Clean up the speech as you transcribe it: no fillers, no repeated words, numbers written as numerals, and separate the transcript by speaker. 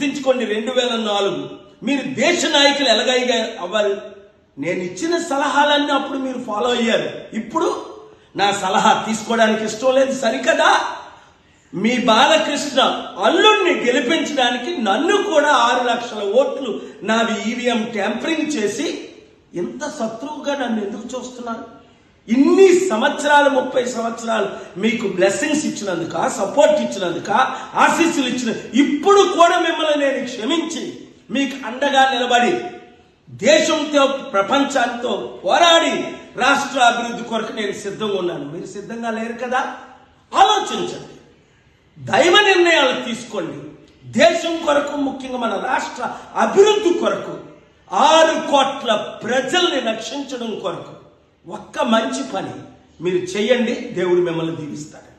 Speaker 1: గుర్తించుకోండి, 2004 మీరు దేశ నాయకులు ఎలాగైగా అవ్వాలి. నేను ఇచ్చిన సలహాలన్నీ అప్పుడు మీరు ఫాలో అయ్యారు. ఇప్పుడు నా సలహా తీసుకోవడానికి ఇష్టం లేదు సరికదా? మీ బాలకృష్ణ అల్లుడిని గెలిపించడానికి నన్ను కూడా 6 లక్షల ఓట్లు నావి ఈవీఎం ట్యాంపరింగ్ చేసి ఇంత శత్రువుగా నన్ను ఎందుకు చూస్తున్నారు? ఇన్ని సంవత్సరాలు 30 సంవత్సరాలు మీకు బ్లెస్సింగ్స్ ఇచ్చినందుక, సపోర్ట్ ఇచ్చినందుక, ఆశీస్సులు ఇచ్చిన, ఇప్పుడు కూడా మిమ్మల్ని నేను క్షమించి మీకు అండగా నిలబడి దేశంతో ప్రపంచాంతో పోరాడి రాష్ట్ర అభివృద్ధి కొరకు నేను సిద్ధంగా ఉన్నాను. మీరు సిద్ధంగా లేరు కదా? ఆలోచించండి, దైవ నిర్ణయాలు తీసుకోండి. దేశం కొరకు, ముఖ్యంగా మన రాష్ట్ర అభివృద్ధి కొరకు, 6 కోట్ల ప్రజల్ని రక్షించడం కొరకు ఒక్క మంచి పని మీరు చేయండి. దేవుడు మిమ్మల్ని దీవిస్తాడు.